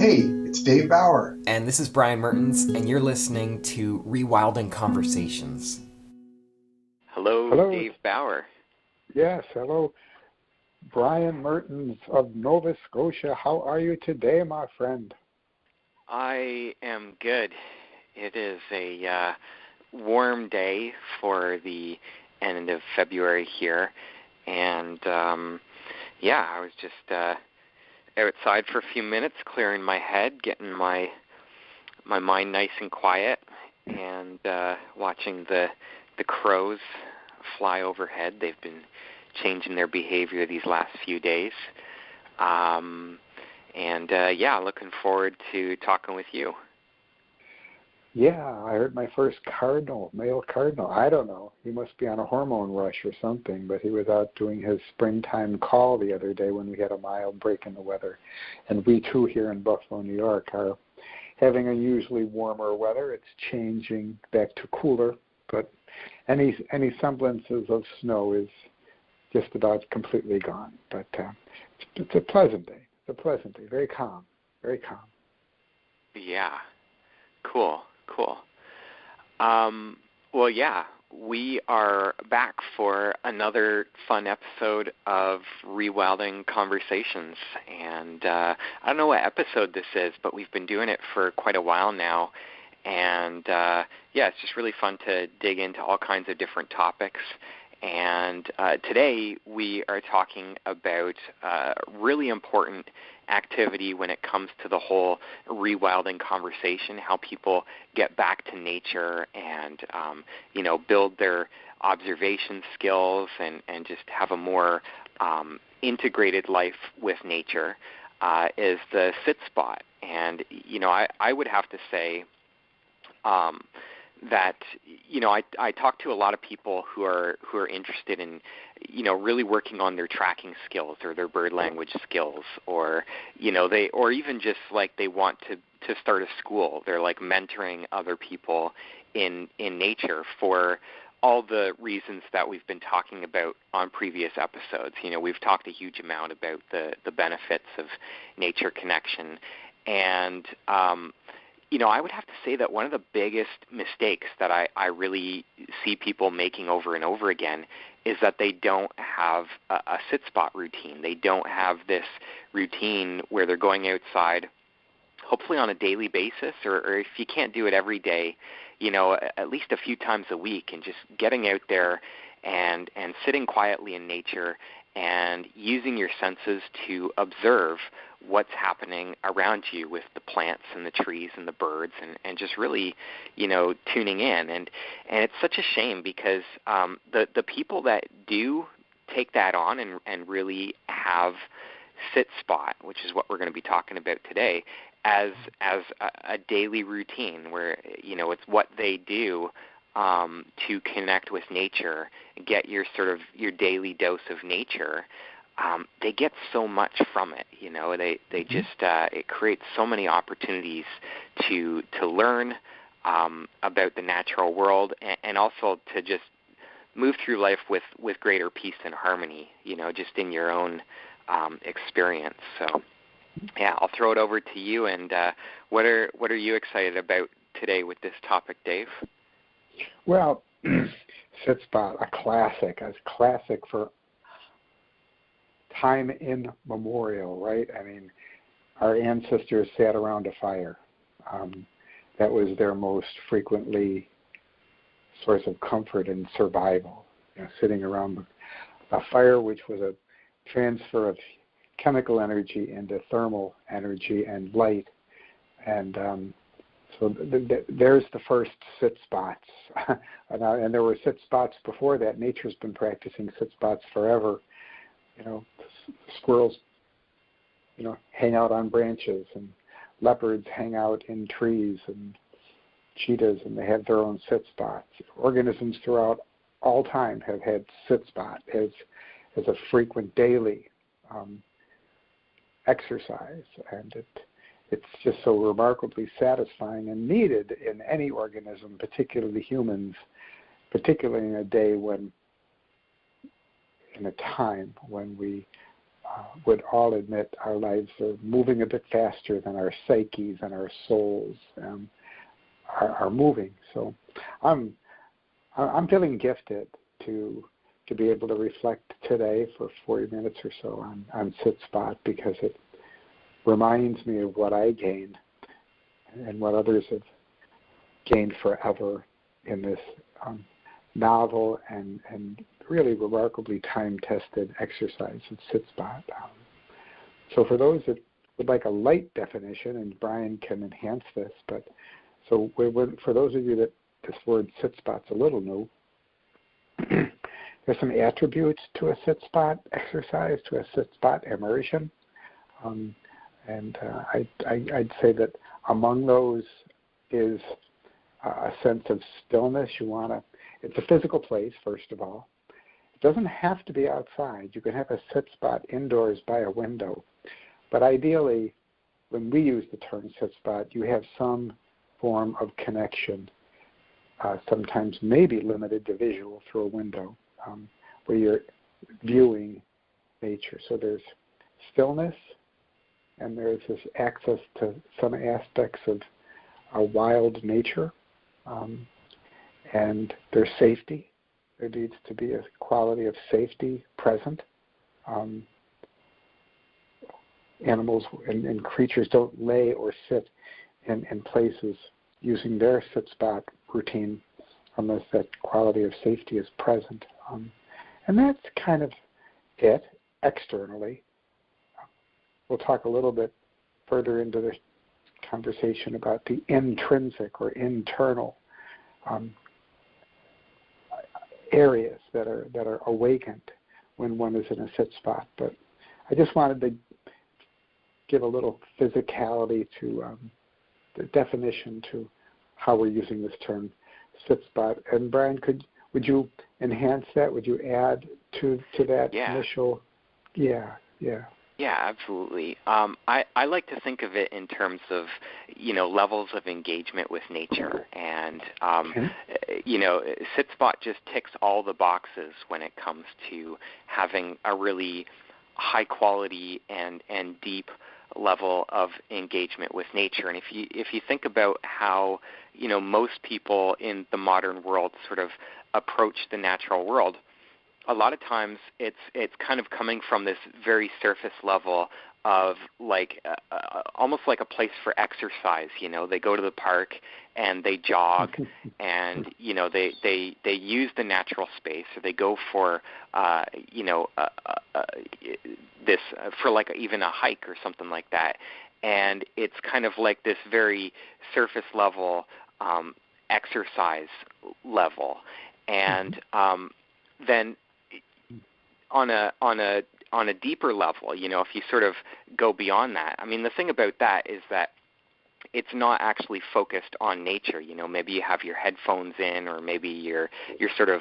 Hey, it's Dave Bauer. And this is Brian Mertens, and you're listening to Rewilding Conversations. Hello, Hello. Dave Bauer. Yes, hello. Brian Mertens of Nova Scotia. How are you today, my friend? I am good. It is a warm day for the end of February here, and I was just outside for a few minutes, clearing my head, getting my mind nice and quiet, and watching the crows fly overhead. They've been changing their behavior these last few days. Looking forward to talking with you. Yeah, I heard my first male cardinal. I don't know. He must be on a hormone rush or something, but he was out doing his springtime call the other day when we had a mild break in the weather. And we, too, here in Buffalo, New York, are having unusually warmer weather. It's changing back to cooler, but any semblances of snow is just about completely gone. But it's a pleasant day. It's a pleasant day. Very calm. Very calm. Yeah. Cool. We are back for another fun episode of Rewilding Conversations. And I don't know what episode this is, but we've been doing it for quite a while now. And it's just really fun to dig into all kinds of different topics. And today we are talking about really important activity when it comes to the whole rewilding conversation, how people get back to nature and, build their observation skills and just have a more integrated life with nature, is the sit spot. And, I would have to say that I talk to a lot of people who are interested in really working on their tracking skills or their bird language skills, or or even just like they want to start a school. They're like mentoring other people in nature for all the reasons that we've been talking about on previous episodes. We've talked a huge amount about the benefits of nature connection, and I would have to say that one of the biggest mistakes that I really see people making over and over again is that they don't have a sit spot routine. They don't have this routine where they're going outside, hopefully on a daily basis, or if you can't do it every day, at least a few times a week, and just getting out there and sitting quietly in nature and using your senses to observe what's happening around you with the plants and the trees and the birds, and just really, tuning in. And it's such a shame because the people that do take that on and really have sit spot, which is what we're going to be talking about today, as a daily routine where, it's what they do to connect with nature, get your your daily dose of nature. They get so much from it. They just it creates so many opportunities to learn about the natural world, and also to just move through life with greater peace and harmony. Just in your own experience. So yeah, I'll throw it over to you. And what are you excited about today with this topic, Dave? Well, sit spot, a classic for time immemorial, right? I mean, our ancestors sat around a fire. That was their most frequently source of comfort and survival, sitting around a fire, which was a transfer of chemical energy into thermal energy and light. And so there's the first sit spots. And there were sit spots before that. Nature's been practicing sit spots forever. Squirrels, hang out on branches, and leopards hang out in trees, and cheetahs, and they have their own sit spots. Organisms throughout all time have had sit spot as a frequent daily exercise, and it's just so remarkably satisfying and needed in any organism, particularly humans, particularly in a time when we would all admit our lives are moving a bit faster than our psyches and our souls are moving. So I'm feeling gifted to be able to reflect today for 40 minutes or so on sit spot, because it reminds me of what I gained and what others have gained forever in this novel and really remarkably time-tested exercise of sit spot. So for those that would like a light definition, and Brian can enhance this, but so for those of you that this word sit spot's a little new, there's some attributes to a sit spot exercise, to a sit spot immersion. I'd say that among those is a sense of stillness. It's a physical place, first of all. It doesn't have to be outside. You can have a sit spot indoors by a window. But ideally, when we use the term sit spot, you have some form of connection, sometimes maybe limited to visual through a window, where you're viewing nature. So there's stillness, and there's this access to some aspects of a wild nature, and there's safety. There needs to be a quality of safety present. Animals and creatures don't lay or sit in places using their sit spot routine unless that quality of safety is present. And that's kind of it externally. We'll talk a little bit further into the conversation about the intrinsic or internal areas that are awakened when one is in a sit spot. But I just wanted to give a little physicality to the definition to how we're using this term sit spot. And Brian, would you enhance that? Would you add to that initial? Yeah. Yeah, absolutely. I like to think of it in terms of, levels of engagement with nature. And, sit spot just ticks all the boxes when it comes to having a really high quality and deep level of engagement with nature. And if you think about how, most people in the modern world sort of approach the natural world, a lot of times it's kind of coming from this very surface level of almost like a place for exercise. They go to the park and they jog and they use the natural space, or they go for this for like even a hike or something like that, and it's kind of like this very surface level exercise level. And then on a deeper level, if you sort of go beyond that, I mean, the thing about that is that it's not actually focused on nature. Maybe you have your headphones in, or maybe you're sort of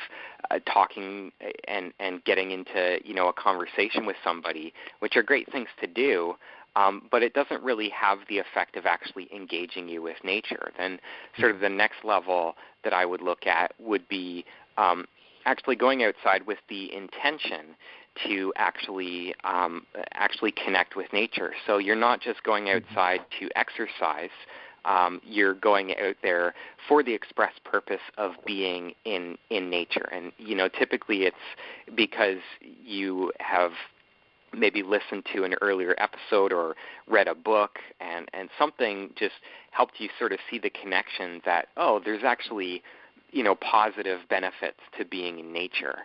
talking and getting into a conversation with somebody, which are great things to do. But it doesn't really have the effect of actually engaging you with nature. Then sort of the next level that I would look at would be actually going outside with the intention to actually connect with nature. So you're not just going outside to exercise. You're going out there for the express purpose of being in nature. And, typically it's because you have maybe listened to an earlier episode or read a book, and something just helped you sort of see the connection that, there's actually, positive benefits to being in nature.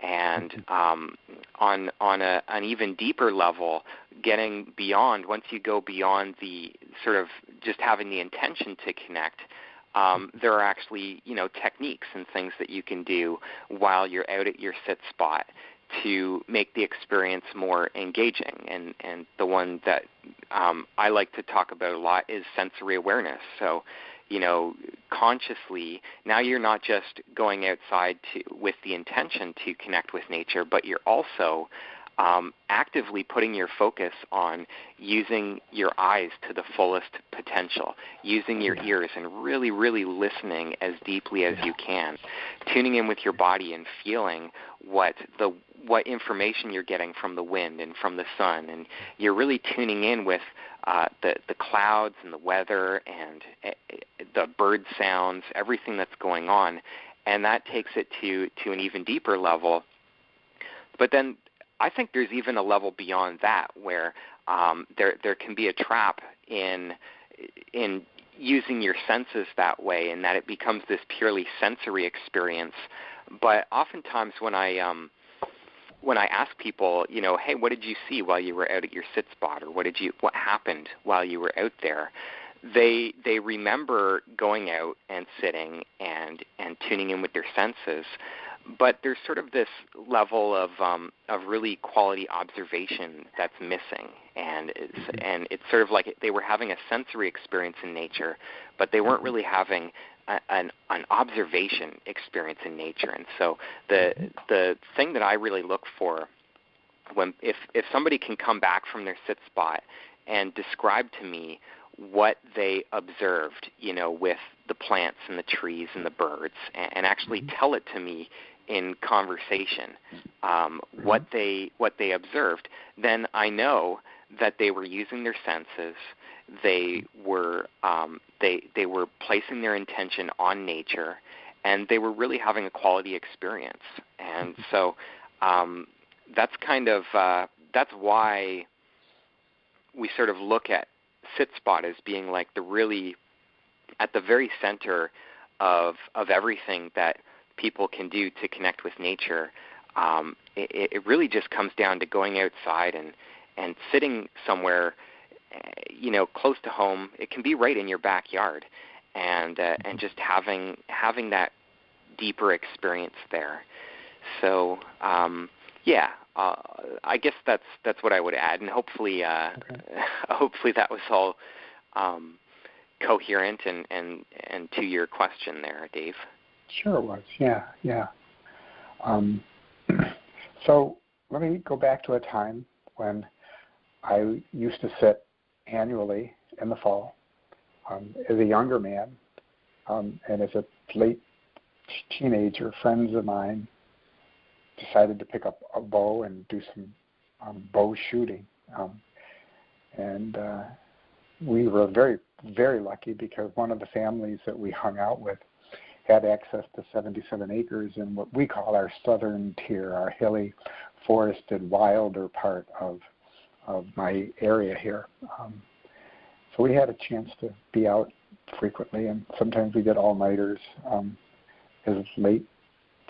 And on an even deeper level, getting beyond, once you go beyond the sort of just having the intention to connect, there are actually, techniques and things that you can do while you're out at your sit spot to make the experience more engaging. And the one that I like to talk about a lot is sensory awareness. So, consciously, now you're not just going outside with the intention to connect with nature, but you're also actively putting your focus on using your eyes to the fullest potential, using your ears and really, really listening as deeply as you can, tuning in with your body and feeling what information you're getting from the wind and from the sun, and you're really tuning in with the clouds and the weather and the bird sounds, everything that's going on, and that takes it to an even deeper level. But then I think there's even a level beyond that where there can be a trap in using your senses that way, and that it becomes this purely sensory experience. But oftentimes when I ask people, hey, what did you see while you were out at your sit spot, or what happened while you were out there, they remember going out and sitting and tuning in with their senses. But there's sort of this level of really quality observation that's missing, and it's sort of like they were having a sensory experience in nature, but they weren't really having an observation experience in nature. And so the thing that I really look for if somebody can come back from their sit spot and describe to me what they observed, with the plants and the trees and the birds, and actually tell it to me in conversation, what they observed, then I know that they were using their senses. They were placing their intention on nature, and they were really having a quality experience. And so that's kind of that's why we sort of look at sit spot as being like the really at the very center of everything that people can do to connect with nature. It really just comes down to going outside and sitting somewhere, close to home. It can be right in your backyard, and just having that deeper experience there. So I guess that's what I would add, and hopefully hopefully that was all coherent and to your question there, Dave. Sure it was. Yeah. So let me go back to a time when I used to sit annually in the fall as a younger man, and as a late teenager, friends of mine decided to pick up a bow and do some bow shooting. And we were very, very lucky because one of the families that we hung out with had access to 77 acres in what we call our southern tier, our hilly, forested, wilder part of my area here. So we had a chance to be out frequently, and sometimes we did all-nighters as late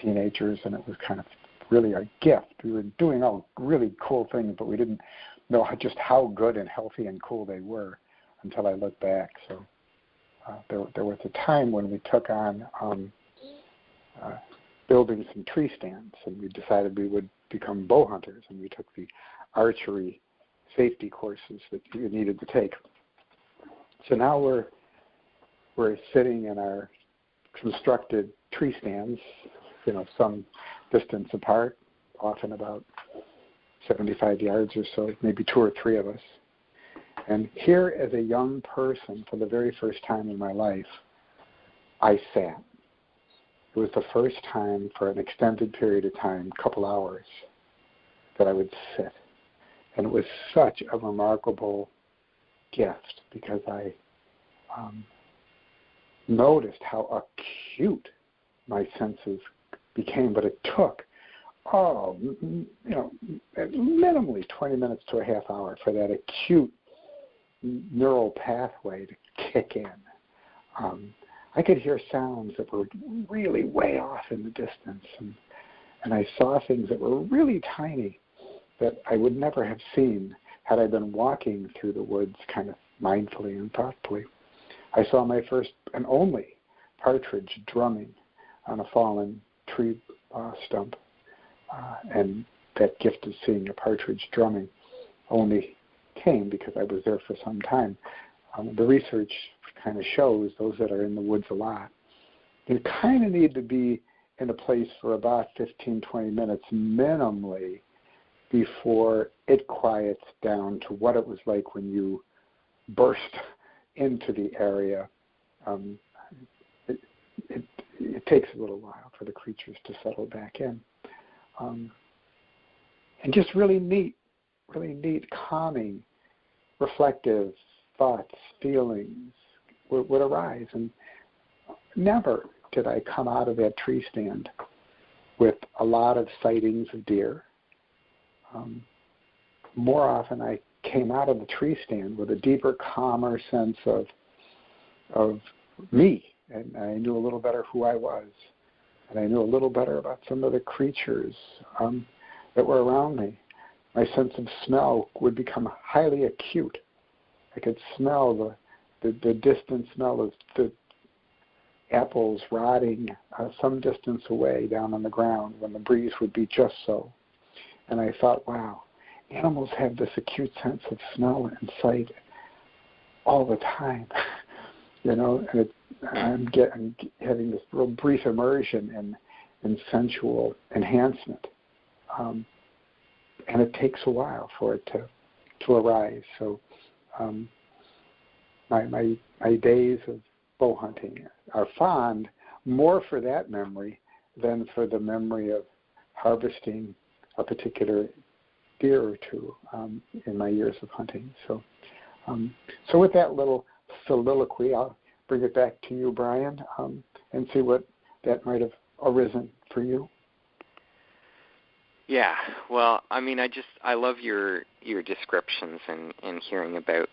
teenagers, and it was kind of really a gift. We were doing all really cool things, but we didn't know just how good and healthy and cool they were until I look back. So there was a time when we took on building some tree stands, and we decided we would become bow hunters, and we took the archery safety courses that you needed to take. So now we're sitting in our constructed tree stands, some distance apart, often about 75 yards or so, maybe two or three of us. And here, as a young person, for the very first time in my life, I sat. It was the first time for an extended period of time, a couple hours, that I would sit. And it was such a remarkable gift because I noticed how acute my senses became, but it took, minimally 20 minutes to a half hour for that acute neural pathway to kick in. I could hear sounds that were really way off in the distance, and I saw things that were really tiny that I would never have seen had I been walking through the woods kind of mindfully and thoughtfully. I saw my first and only partridge drumming on a fallen tree stump, and that gift of seeing a partridge drumming only came because I was there for some time. The research kind of shows those that are in the woods a lot, you kind of need to be in a place for about 15, 20 minutes minimally before it quiets down to what it was like when you burst into the area. It takes a little while for the creatures to settle back in. And just really neat, calming, reflective thoughts, feelings would arise. And never did I come out of that tree stand with a lot of sightings of deer. More often I came out of the tree stand with a deeper, calmer sense of me, and I knew a little better who I was, and I knew a little better about some of the creatures that were around me. My sense of smell would become highly acute. I could smell the distant smell of the apples rotting some distance away down on the ground when the breeze would be just so. And I thought, wow, animals have this acute sense of smell and sight all the time. And I'm having this real brief immersion in sensual enhancement. And it takes a while for it to arise. So my days of bow hunting are fond more for that memory than for the memory of harvesting a particular deer or two in my years of hunting. So with that little soliloquy, I'll bring it back to you, Brian, and see what that might have arisen for you. Yeah, well, I mean, I love your descriptions and hearing about,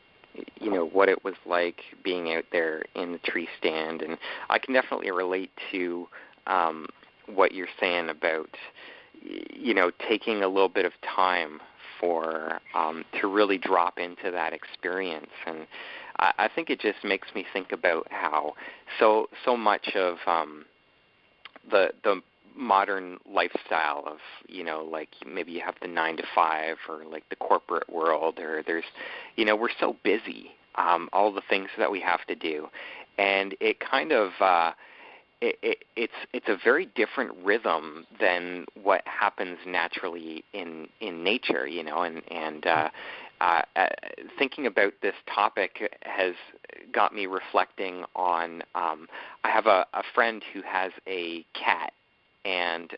what it was like being out there in the tree stand, and I can definitely relate to what you're saying about, taking a little bit of time for to really drop into that experience. And I think it just makes me think about how so much of the modern lifestyle of, like maybe you have the 9 to 5 or like the corporate world, or there's, we're so busy, all the things that we have to do. And it kind of, it's a very different rhythm than what happens naturally in nature, and thinking about this topic has got me reflecting on, I have a friend who has a cat, and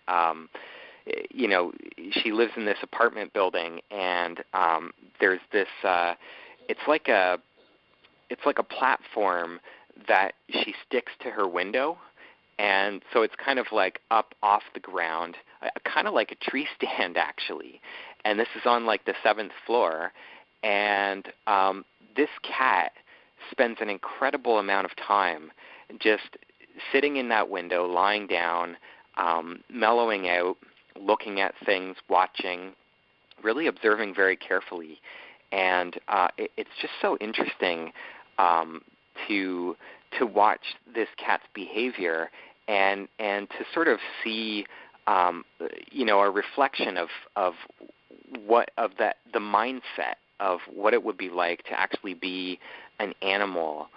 she lives in this apartment building, and there's this it's like a platform that she sticks to her window, and so it's kind of like up off the ground, kind of like a tree stand actually, and this is on like the 7th floor, and this cat spends an incredible amount of time just sitting in that window, lying down, mellowing out, looking at things, watching, really observing very carefully. And it's just so interesting to watch this cat's behavior and to sort of see a reflection of the mindset of what it would be like to actually be an animal,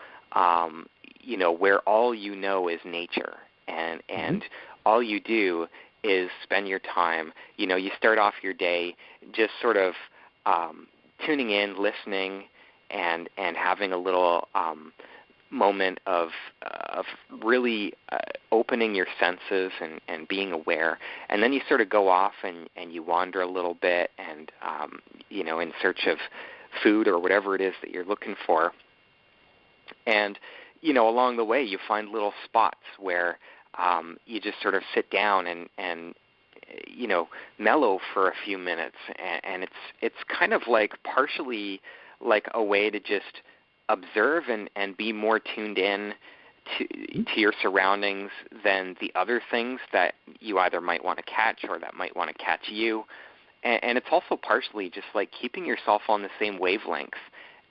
where all is nature, and all you do is spend your time, you start off your day just sort of tuning in, listening, and having a little moment of really opening your senses and being aware. And then you sort of go off and you wander a little bit and, in search of food or whatever it is that you're looking for. And, along the way you find little spots where you just sort of sit down and mellow for a few minutes, and it's kind of like partially like a way to just observe and be more tuned in to your surroundings than the other things that you either might want to catch or that might want to catch you. And it's also partially just like keeping yourself on the same wavelength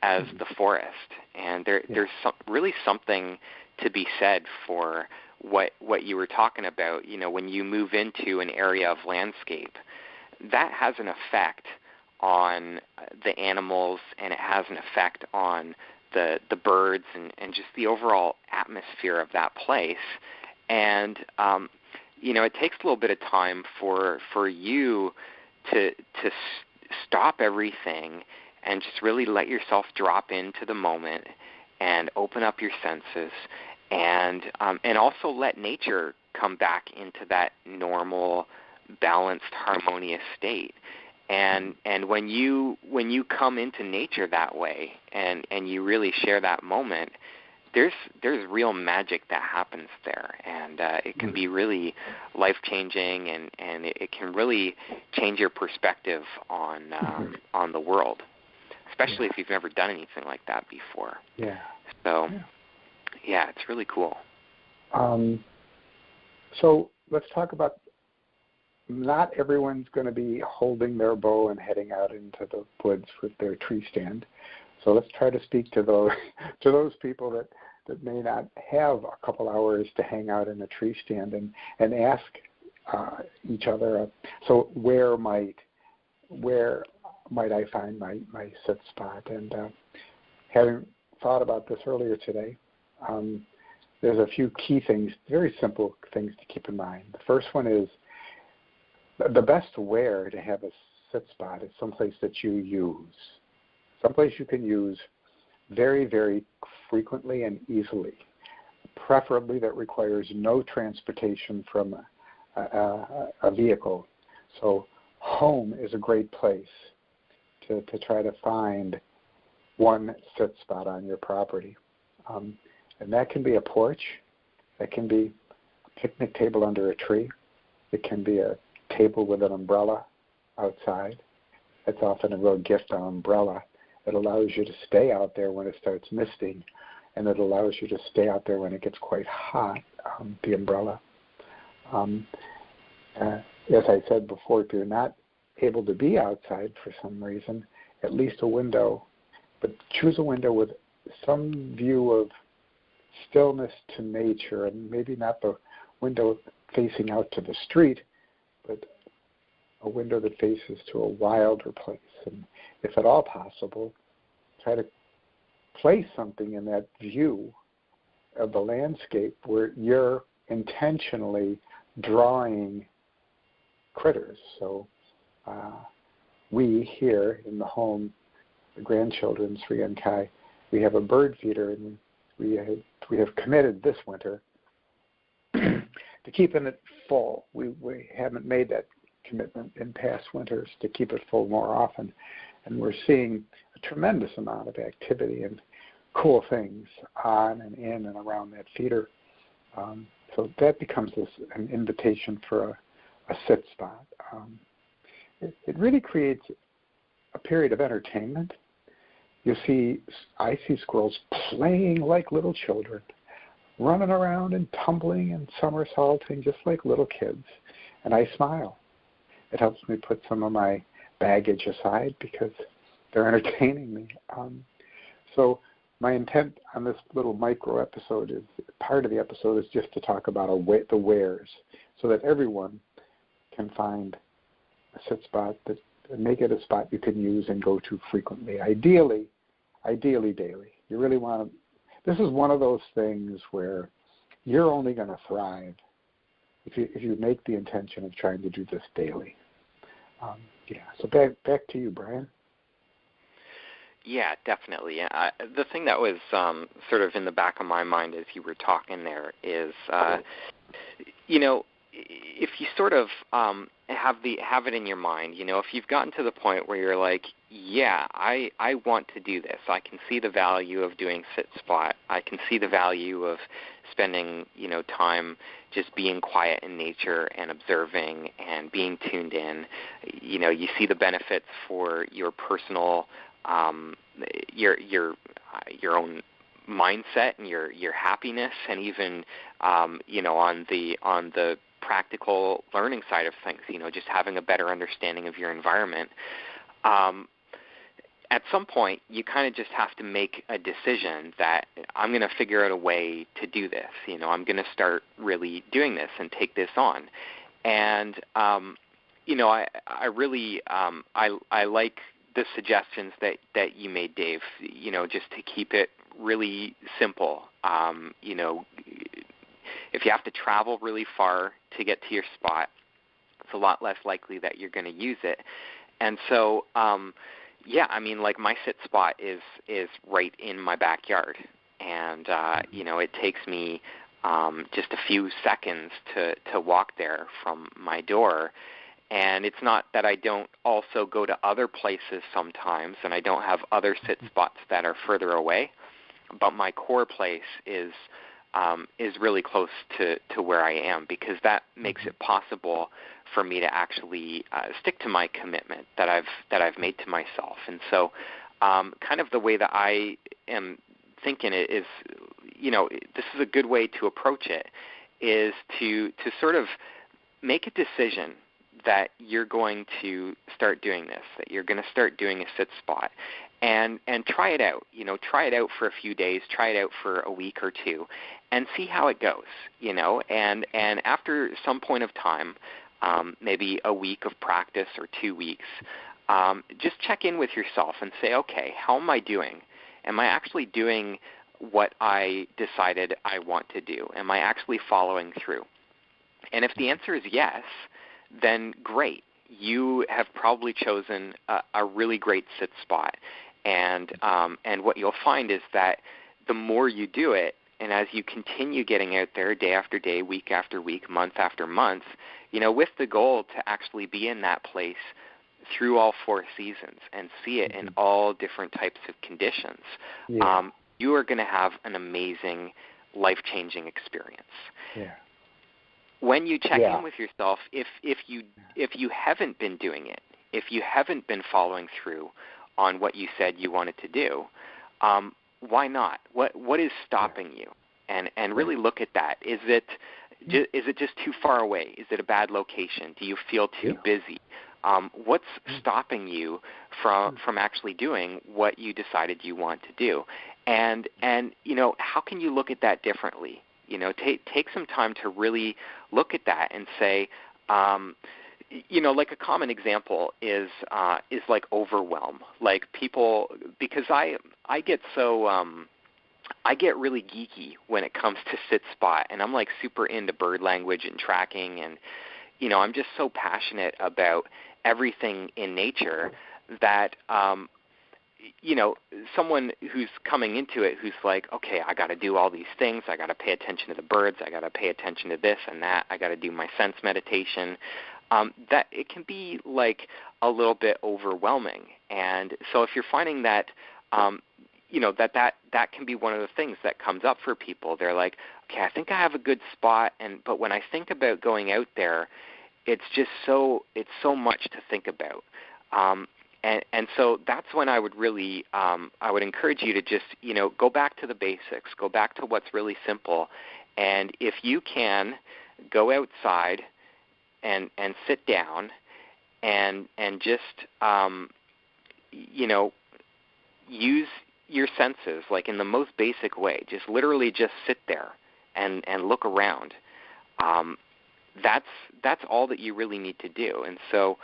as the forest. And there's really something to be said for what you were talking about, when you move into an area of landscape, that has an effect on the animals, and it has an effect on the birds and just the overall atmosphere of that place. And, it takes a little bit of time for you to stop everything and just really let yourself drop into the moment and open up your senses, and also let nature come back into that normal, balanced, harmonious state. And when you come into nature that way, and you really share that moment, there's real magic that happens there, and it can be really life-changing, and it can really change your perspective on the world, especially if you've never done anything like that before. Yeah. So, yeah, it's really cool. So let's talk about, not everyone's going to be holding their bow and heading out into the woods with their tree stand. So let's try to speak to those people that may not have a couple hours to hang out in a tree stand, and ask each other, so where might I find my sit spot? And having thought about this earlier today, there's a few key things, very simple things to keep in mind. The first one is, the best where to have a sit spot is someplace that you use, someplace you can use very, very frequently and easily, preferably that requires no transportation from a vehicle. So home is a great place to try to find one sit spot on your property. And that can be a porch, that can be a picnic table under a tree, it can be a table with an umbrella outside. That's often a real gift, an umbrella. It allows you to stay out there when it starts misting, and it allows you to stay out there when it gets quite hot, the umbrella. As I said before, if you're not able to be outside for some reason, at least a window, but choose a window with some view of stillness to nature, and maybe not the window facing out to the street, but a window that faces to a wilder place. And if at all possible, try to place something in that view of the landscape where you're intentionally drawing critters. So we here in the home, the grandchildren, Sri and Kai, we have a bird feeder, and we have committed this winter to keeping it full. We haven't made that commitment in past winters to keep it full more often, and we're seeing a tremendous amount of activity and cool things on and in and around that feeder. So that becomes an invitation for a sit spot. It really creates a period of entertainment. I see squirrels playing like little children, running around and tumbling and somersaulting just like little kids, and I smile. It helps me put some of my baggage aside because they're entertaining me. So my intent on this little micro episode is, part of the episode is just to talk about the wheres, so that everyone can find a sit spot, that make it a spot you can use and go to frequently. Ideally daily. You really want to. This is one of those things where you're only going to thrive if you make the intention of trying to do this daily. So back to you, Brian. Yeah, definitely. The thing that was sort of in the back of my mind as you were talking there is, if you sort of have it in your mind, if you've gotten to the point where you're like, yeah, I want to do this. I can see the value of doing sit spot. I can see the value of spending, time just being quiet in nature and observing and being tuned in. You see the benefits for your personal, your own mindset and your happiness, and even on the practical learning side of things, just having a better understanding of your environment. At some point, you kind of just have to make a decision that I'm going to figure out a way to do this. I'm going to start really doing this and take this on. And I really I like the suggestions that you made, Dave. Just to keep it really simple. If you have to travel really far to get to your spot, it's a lot less likely that you're going to use it. And so, yeah, I mean, like my sit spot is right in my backyard, and you know, it takes me just a few seconds to walk there from my door. And it's not that I don't also go to other places sometimes, and I don't have other sit spots that are further away, but my core place is really close to where I am, because that makes it possible for me to actually stick to my commitment that I've made to myself. And so, kind of the way that I am thinking it is, you know, this is a good way to approach it, is to sort of make a decision that you're going to start doing this, that you're going to start doing a sit spot, and try it out. You know, try it out for a few days, try it out for a week or two, and see how it goes. You know, and after some point of time, maybe a week of practice or 2 weeks, just check in with yourself and say, okay, how am I doing? Am I actually doing what I decided I want to do? Am I actually following through? And if the answer is yes, then great. You have probably chosen a really great sit spot. And what you'll find is that the more you do it, and as you continue getting out there day after day, week after week, month after month, you know, with the goal to actually be in that place through all 4 seasons and see it in all different types of conditions, you are going to have an amazing, life-changing experience. Yeah. When you check in with yourself, if you haven't been doing it, if you haven't been following through on what you said you wanted to do, why not? What is stopping you? And really look at that. Is it just too far away? Is it a bad location? Do you feel too busy? What's stopping you from actually doing what you decided you want to do? And you know, how can you look at that differently? You know, take some time to really look at that and say, you know, like a common example is like overwhelm. Like people, because I get so I get really geeky when it comes to sit spot, and I'm like super into bird language and tracking, and you know, I'm just so passionate about everything in nature that you know, someone who's coming into it who's like, okay, I got to do all these things. I got to pay attention to the birds. I got to pay attention to this and that. I got to do my sense meditation. That it can be like a little bit overwhelming. And so if you're finding that, you know, that can be one of the things that comes up for people. They're like, okay, I think I have a good spot, but when I think about going out there, it's so much to think about. And so that's when I would really, I would encourage you to just, you know, go back to the basics, go back to what's really simple. And if you can, go outside and sit down and just, you know, use your senses, like in the most basic way. Just literally just sit there and look around. That's all that you really need to do. And so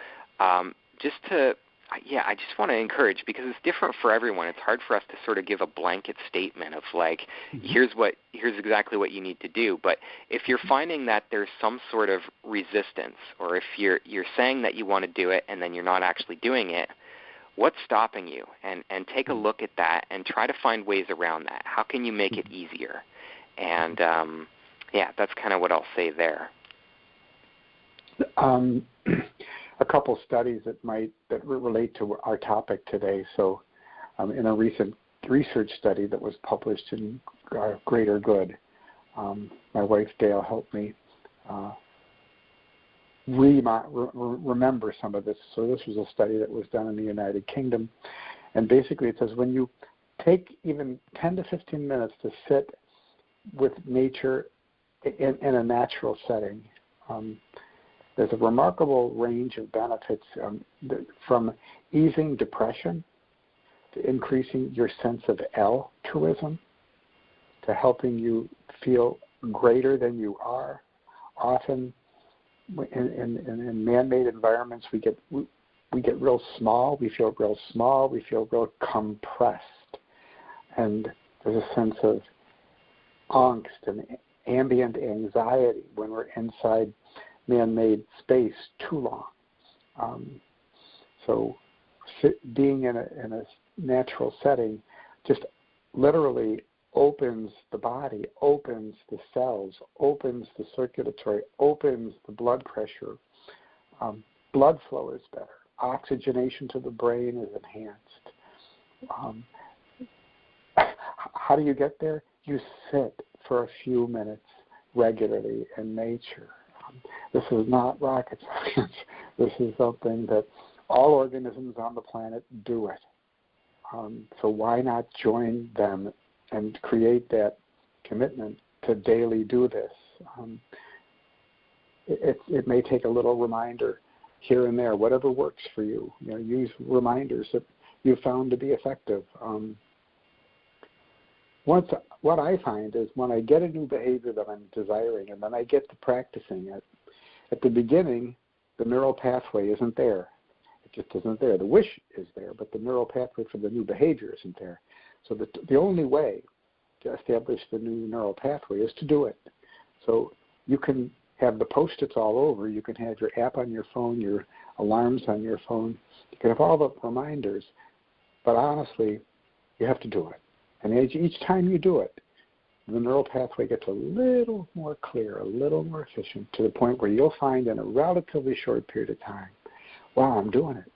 just to, I just want to encourage, because it's different for everyone. It's hard for us to sort of give a blanket statement of like, here's exactly what you need to do. But if you're finding that there's some sort of resistance, or if you're saying that you want to do it and then you're not actually doing it, what's stopping you? And take a look at that and try to find ways around that. How can you make it easier? And that's kind of what I'll say there. A couple studies that relate to our topic today. So, in a recent research study that was published in Greater Good, my wife Dale helped me remember some of this. So this was a study that was done in the United Kingdom, and basically it says when you take even 10 to 15 minutes to sit with nature in a natural setting, there's a remarkable range of benefits, from easing depression to increasing your sense of altruism to helping you feel greater than you are. Often in man-made environments, we get real small. We feel real small. We feel real compressed. And there's a sense of angst and ambient anxiety when we're inside man-made space too long. So being in a natural setting just literally opens the body, opens the cells, opens the circulatory, opens the blood pressure. Blood flow is better. Oxygenation to the brain is enhanced. How do you get there? You sit for a few minutes regularly in nature. This is not rocket science. This is something that all organisms on the planet do it. So why not join them and create that commitment to daily do this? It may take a little reminder here and there, whatever works for you. Use reminders that you found to be effective. What I find is when I get a new behavior that I'm desiring and then I get to practicing it, at the beginning, the neural pathway isn't there. It just isn't there. The wish is there, but the neural pathway for the new behavior isn't there. So the only way to establish the new neural pathway is to do it. So you can have the Post-its all over. You can have your app on your phone, your alarms on your phone. You can have all the reminders. But honestly, you have to do it. And each time you do it, the neural pathway gets a little more clear, a little more efficient, to the point where you'll find in a relatively short period of time, wow, I'm doing it.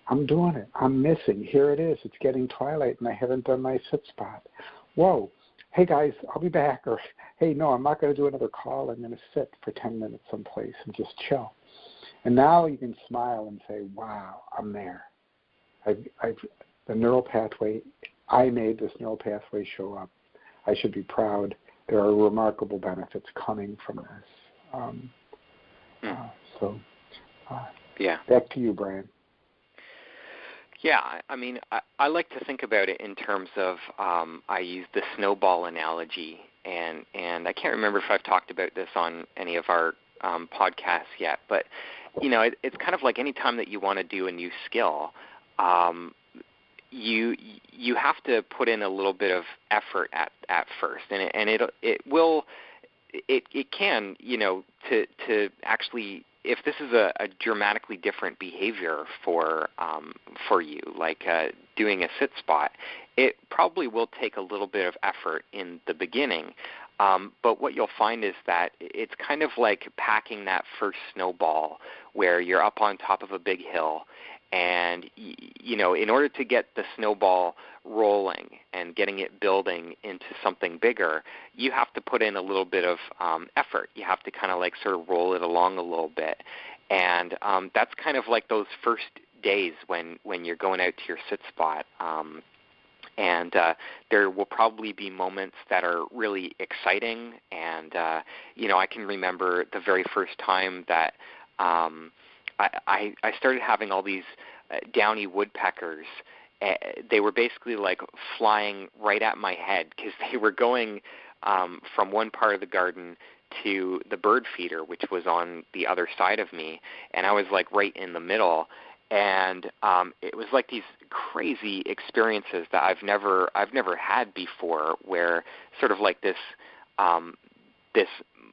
I'm doing it. I'm missing. Here it is. It's getting twilight and I haven't done my sit spot. Whoa. Hey guys, I'll be back. Or, hey, no, I'm not going to do another call. I'm going to sit for 10 minutes someplace and just chill. And now you can smile and say, wow, I'm there. The neural pathway, I made this neural pathway show up. I should be proud. There are remarkable benefits coming from this. Back to you, Brian. Yeah, I mean, I like to think about it in terms of I use the snowball analogy, and I can't remember if I've talked about this on any of our podcasts yet, but, it's kind of like any time that you want to do a new skill, you have to put in a little bit of effort at first, and it can, to actually, if this is a dramatically different behavior for you, like doing a sit spot, it probably will take a little bit of effort in the beginning. But what you'll find is that it's kind of like packing that first snowball where you're up on top of a big hill, and in order to get the snowball rolling and getting it building into something bigger, you have to put in a little bit of effort. You have to kind of like sort of roll it along a little bit. And that's kind of like those first days when you're going out to your sit spot. And there will probably be moments that are really exciting. And, I can remember the very first time that I started having all these downy woodpeckers. They were basically like flying right at my head because they were going from one part of the garden to the bird feeder, which was on the other side of me, and I was like right in the middle. And it was like these crazy experiences that I've never had before, where sort of like this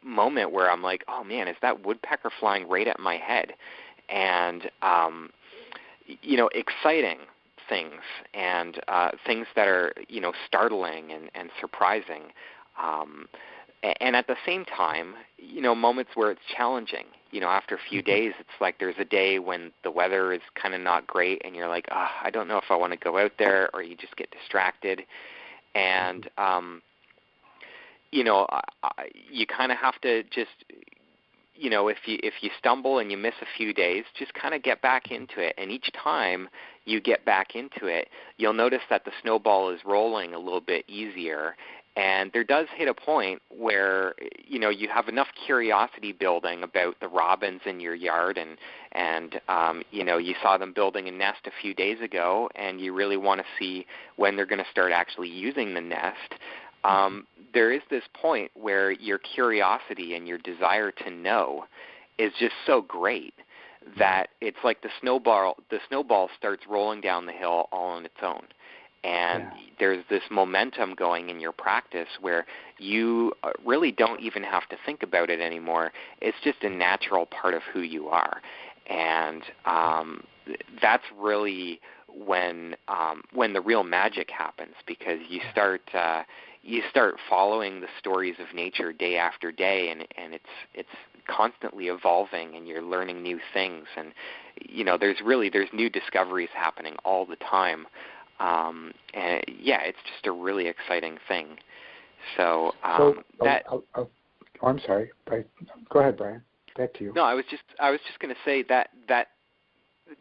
moment where I'm like, oh man, is that woodpecker flying right at my head? And exciting things, and things that are startling and surprising, and at the same time, moments where it's challenging. After a few days, it's like there's a day when the weather is kind of not great, and you're like, I don't know if I want to go out there, or you just get distracted, and you kind of have to just, if you stumble and you miss a few days, just kind of get back into it. And each time you get back into it, you'll notice that the snowball is rolling a little bit easier. And there does hit a point where, you have enough curiosity building about the robins in your yard, and you saw them building a nest a few days ago, and you really want to see when they're going to start actually using the nest. There is this point where your curiosity and your desire to know is just so great that it's like the snowball starts rolling down the hill all on its own. And there's this momentum going in your practice where you really don't even have to think about it anymore. It's just a natural part of who you are. And that's really when the real magic happens, because you start following the stories of nature day after day, and it's constantly evolving, and you're learning new things, and there's new discoveries happening all the time, and it's just a really exciting thing. So I'm sorry. Go ahead, Brian. Back to you. No, I was just going to say that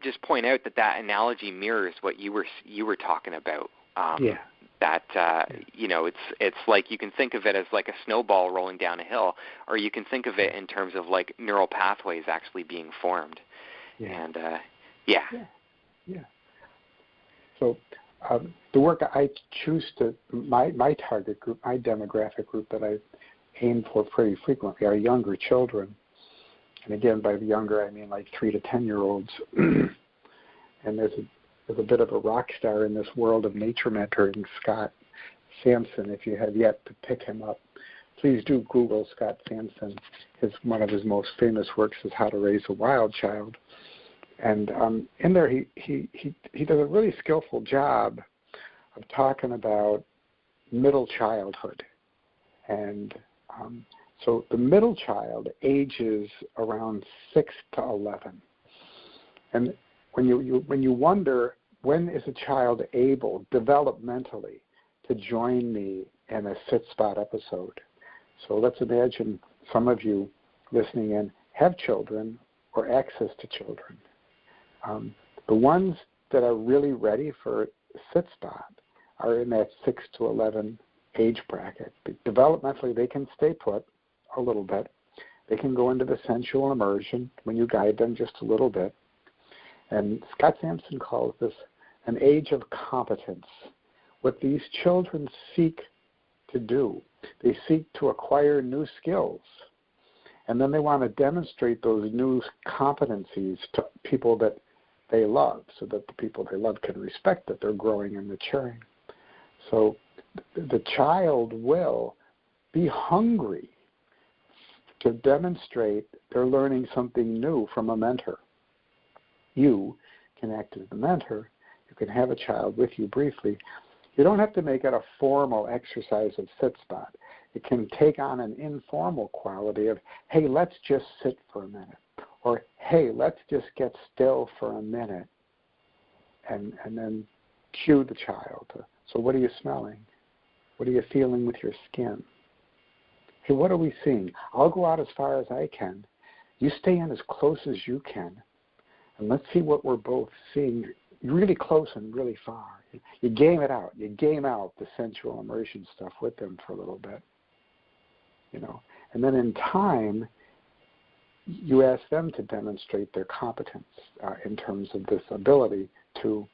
just point out that analogy mirrors what you were talking about. That it's like you can think of it as like a snowball rolling down a hill, or you can think of it in terms of like neural pathways actually being formed. And So the work I choose my target group, my demographic group that I aim for pretty frequently are younger children. And again, by the younger, I mean like 3 to 10-year-olds. And there's a bit of a rock star in this world of nature mentoring, Scott Sampson. If you have yet to pick him up, please do Google Scott Sampson. One of his most famous works is How to Raise a Wild Child. And in there, he does a really skillful job of talking about middle childhood. And so the middle child ages around 6 to 11. And when you wonder, when is a child able developmentally to join me in a sit spot episode? So let's imagine some of you listening in have children or access to children. The ones that are really ready for a sit spot are in that 6 to 11 age bracket. Developmentally, they can stay put a little bit. They can go into the sensual immersion when you guide them just a little bit. And Scott Sampson calls this an age of competence. What these children seek to do, they seek to acquire new skills. And then they want to demonstrate those new competencies to people that they love, so that the people they love can respect that they're growing and maturing. So the child will be hungry to demonstrate they're learning something new from a mentor. You can act as the mentor. You can have a child with you briefly. You don't have to make it a formal exercise of sit spot. It can take on an informal quality of, hey, let's just sit for a minute. Or, hey, let's just get still for a minute. And then cue the child. So what are you smelling? What are you feeling with your skin? Hey, what are we seeing? I'll go out as far as I can. You stay in as close as you can. And let's see what we're both seeing really close and really far. You game it out. You game out the sensual immersion stuff with them for a little bit. And then in time, you ask them to demonstrate their competence in terms of this ability to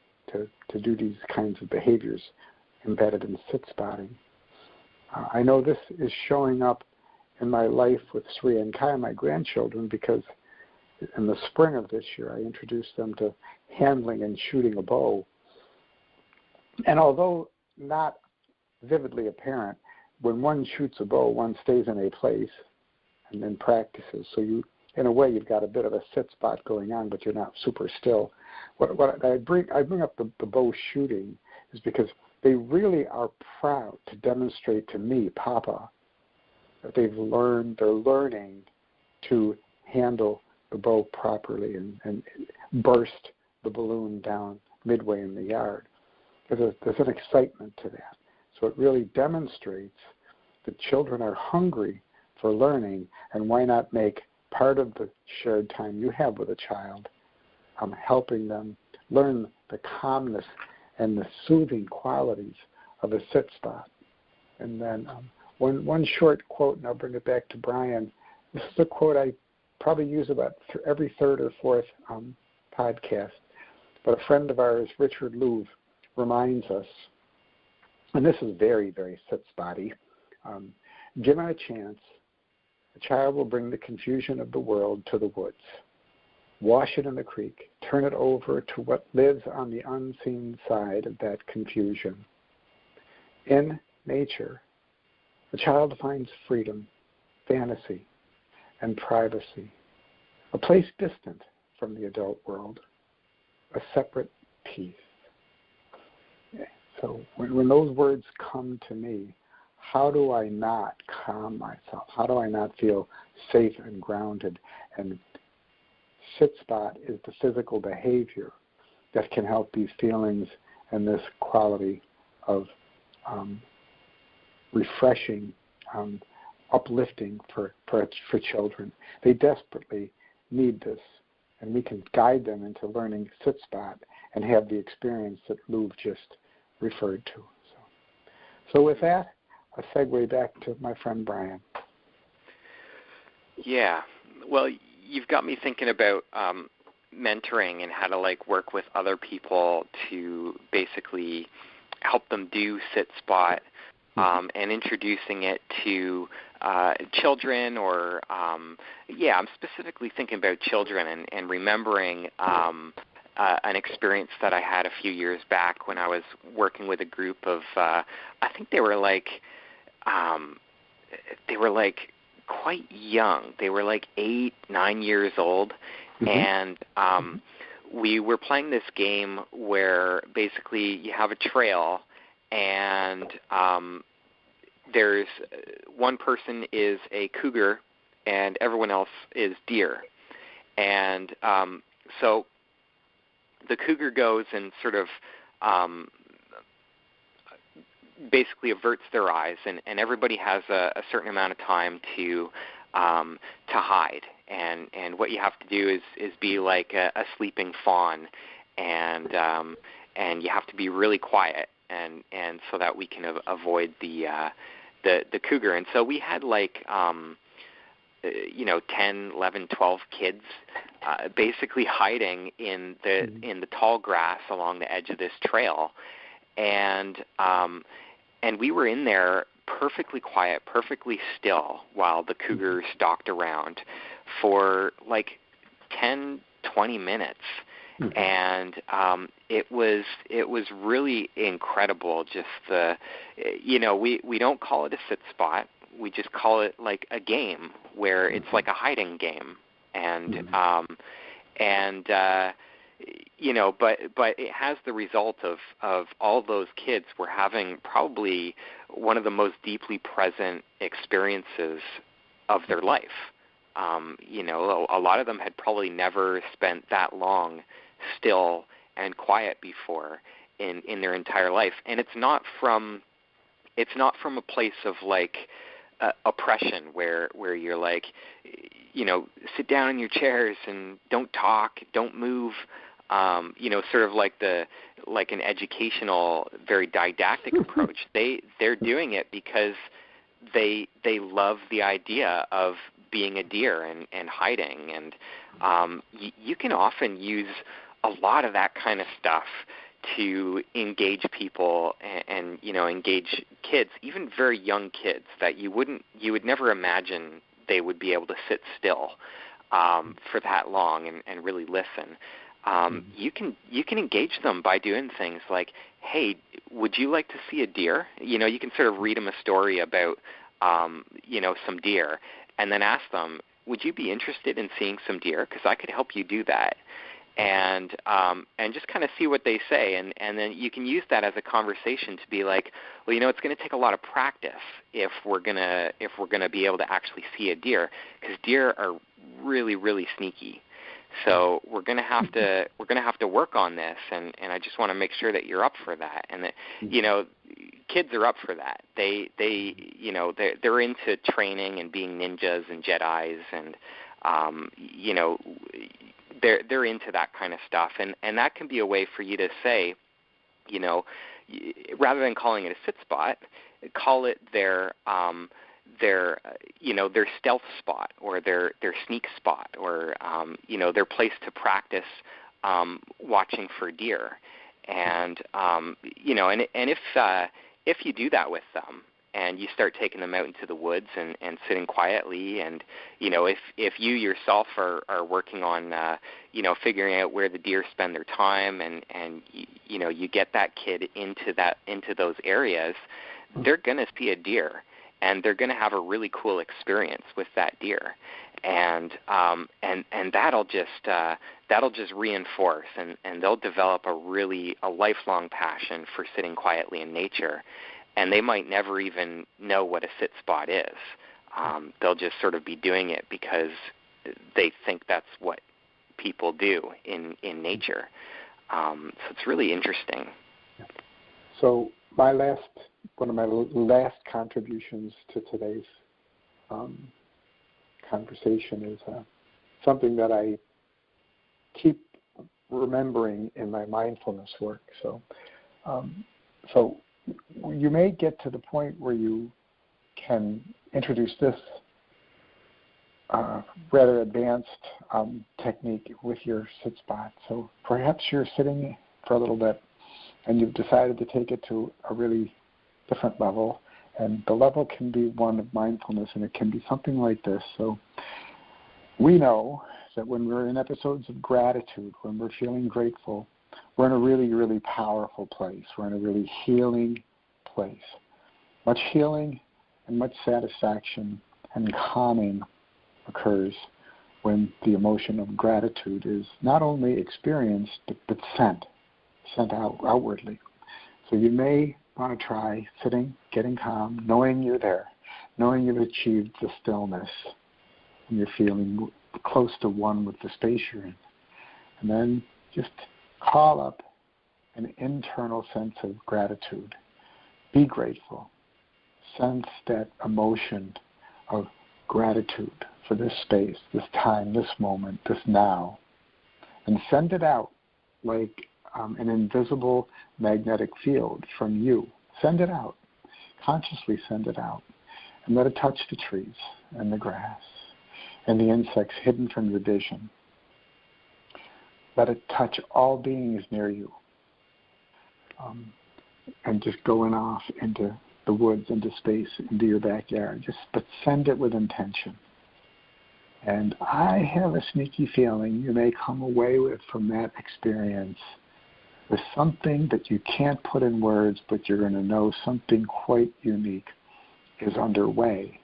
do these kinds of behaviors embedded in sit spotting. I know this is showing up in my life with Sri and Kai, my grandchildren, because in the spring of this year, I introduced them to handling and shooting a bow. And although not vividly apparent, when one shoots a bow, one stays in a place and then practices. So in a way, you've got a bit of a sit spot going on, but you're not super still. What I bring up the bow shooting is because they really are proud to demonstrate to me, Papa, that they're learning to handle the bow properly and burst the balloon down midway in the yard. There's an excitement to that. So it really demonstrates that children are hungry for learning, and why not make part of the shared time you have with a child helping them learn the calmness and the soothing qualities of a sit spot. And then one short quote, and I'll bring it back to Brian. This is a quote I probably use about every third or fourth podcast. But a friend of ours, Richard Louv, reminds us, and this is very, very sit-spotty, given a chance, a child will bring the confusion of the world to the woods, wash it in the creek, turn it over to what lives on the unseen side of that confusion. In nature, the child finds freedom, fantasy, and privacy, a place distant from the adult world, a separate piece. So when those words come to me, how do I not calm myself? How do I not feel safe and grounded? And sit spot is the physical behavior that can help these feelings and this quality of refreshing, uplifting for children. They desperately need this, and we can guide them into learning sit spot and have the experience that Lou just referred to. So with that, a segue back to my friend Brian. Yeah. Well, you've got me thinking about mentoring and how to work with other people to basically help them do sit spot, and introducing it to children, or I'm specifically thinking about children and remembering an experience that I had a few years back when I was working with a group of I think they were quite young. They were 8, 9 years old, and we were playing this game where basically you have a trail, and there's one person is a cougar and everyone else is deer. And so the cougar goes and sort of basically averts their eyes, and everybody has a certain amount of time to hide. And what you have to do is be like a sleeping fawn, and you have to be really quiet, and so that we can avoid the cougar. And so we had 10, 11, 12 kids basically hiding in the tall grass along the edge of this trail, and we were in there perfectly quiet, perfectly still, while the cougar stalked around for 10, 20 minutes. And it was really incredible. Just we don't call it a sit spot. We just call it a game where it's like a hiding game, and but it has the result of all those kids were having probably one of the most deeply present experiences of their life. A lot of them had probably never spent that long still and quiet before in their entire life, and it's not from a place of oppression where you're sit down in your chairs and don't talk, don't move, sort of like an educational, very didactic approach. They're doing it because they love the idea of being a deer and hiding, and you can often use a lot of that kind of stuff to engage people and engage kids, even very young kids that you would never imagine they would be able to sit still for that long and really listen. You can engage them by doing things like, hey, would you like to see a deer? You can sort of read them a story about some deer, and then ask them, would you be interested in seeing some deer? Because I could help you do that. And just kind of see what they say, and then you can use that as a conversation to be like, well, it's going to take a lot of practice if we're gonna be able to actually see a deer, because deer are really, really sneaky. So we're gonna have to work on this, and I just want to make sure that you're up for that, and that kids are up for that. They're into training and being ninjas and Jedis, and they're into that kind of stuff, and that can be a way for you to say, rather than calling it a sit spot, call it their stealth spot, or their sneak spot, or their place to practice watching for deer, and if you do that with them, and you start taking them out into the woods and sitting quietly, and if you yourself are working on figuring out where the deer spend their time, and you get that kid into those areas, they're going to see a deer, and they're going to have a really cool experience with that deer, and that'll just reinforce, and they'll develop a lifelong passion for sitting quietly in nature, and they might never even know what a sit spot is. They'll just sort of be doing it because they think that's what people do in nature. So it's really interesting. So one of my last contributions to today's conversation is something that I keep remembering in my mindfulness work. So you may get to the point where you can introduce this rather advanced technique with your sit spot. So perhaps you're sitting for a little bit and you've decided to take it to a really different level, and the level can be one of mindfulness, and it can be something like this. So we know that when we're in episodes of gratitude, when we're feeling grateful, we're in a really, really powerful place. We're in a really healing place. Much healing and much satisfaction and calming occurs when the emotion of gratitude is not only experienced, but sent out outwardly. So you may want to try sitting, getting calm, knowing you're there, knowing you've achieved the stillness, and you're feeling close to one with the space you're in. And then just call up an internal sense of gratitude. Be grateful. Sense that emotion of gratitude for this space, this time, this moment, this now, and send it out like an invisible magnetic field from you. Send it out. Consciously send it out. And let it touch the trees and the grass and the insects hidden from your vision. Let it touch all beings near you. And just going off into the woods, into space, into your backyard. But send it with intention. And I have a sneaky feeling you may come away with from that experience with something that you can't put in words, but you're going to know something quite unique is underway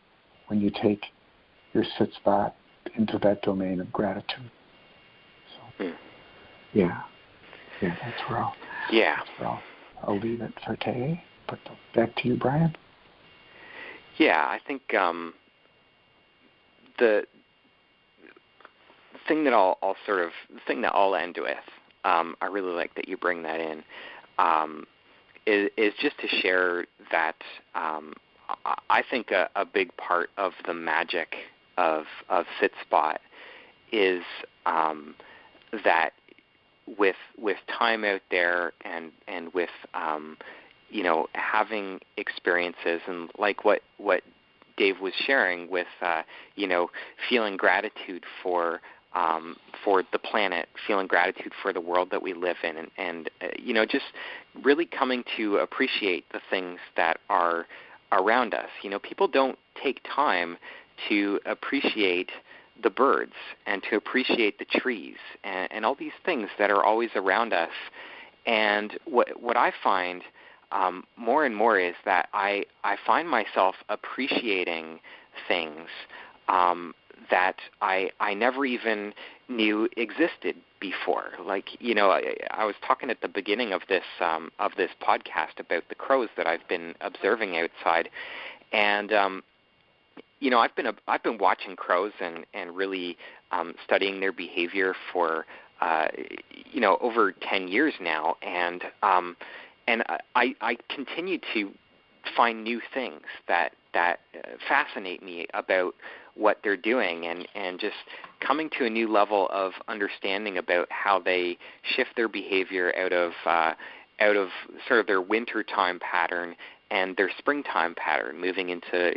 when you take your sit spot into that domain of gratitude. So, yeah, that's where I'll leave it for today. But back to you, Brian. Yeah, I think the thing that I'll end with, I really like that you bring that in, is just to share that I think a big part of the magic of Sit Spot is that with time out there and with having experiences, and like what Dave was sharing with feeling gratitude for the planet, feeling gratitude for the world that we live in, and just really coming to appreciate the things that are around us. People don't take time to appreciate the birds and to appreciate the trees and all these things that are always around us. And what I find more and more is that I find myself appreciating things that I never even knew existed before. Like, I was talking at the beginning of this podcast about the crows that I've been observing outside, and I've been watching crows and really studying their behavior for over 10 years now, and I continue to find new things that fascinate me about what they're doing, and just coming to a new level of understanding about how they shift their behavior out of sort of their wintertime pattern and their springtime pattern, moving into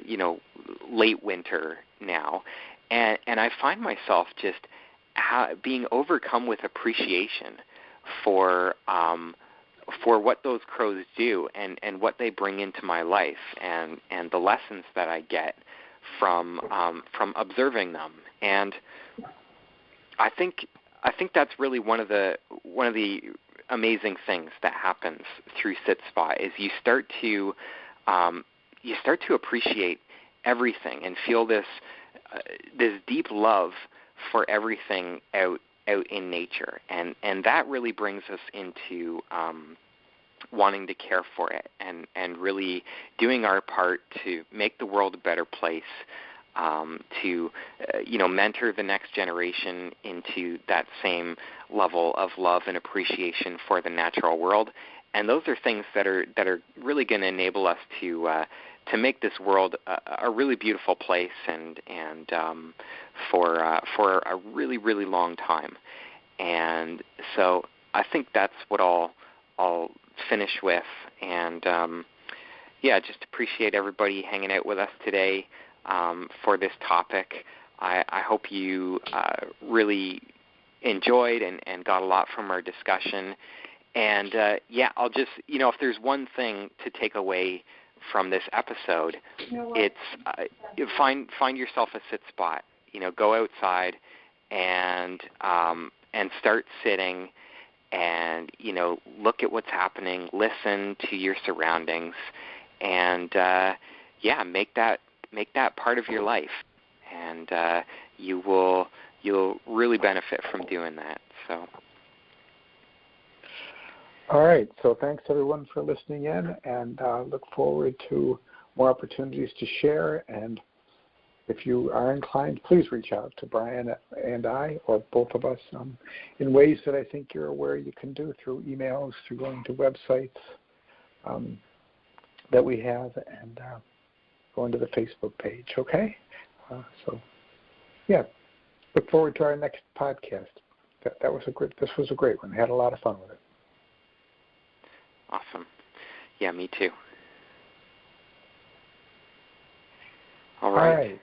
late winter now, and I find myself just being overcome with appreciation for what those crows do and what they bring into my life, and the lessons that I get from observing them. And I think that's really one of the amazing things that happens through Sit Spot is you start to you start to appreciate everything and feel this deep love for everything out in nature, and that really brings us into wanting to care for it and really doing our part to make the world a better place, to mentor the next generation into that same level of love and appreciation for the natural world. And those are things that are really going to enable us to make this world a really beautiful place and for a really, really long time. And so I think that's what I'll finish with. And just appreciate everybody hanging out with us today for this topic. I hope you really enjoyed and got a lot from our discussion. And I'll just, if there's one thing to take away from this episode, it's find yourself a sit spot. Go outside and start sitting and look at what's happening, listen to your surroundings, and make that part of your life, and you'll really benefit from doing that. So. All right. So thanks, everyone, for listening in, and look forward to more opportunities to share. And if you are inclined, please reach out to Brian and I, or both of us, in ways that I think you're aware you can do, through emails, through going to websites that we have, and going to the Facebook page. Okay? Look forward to our next podcast. This was a great one. I had a lot of fun with it. Awesome. Yeah, me too. All right.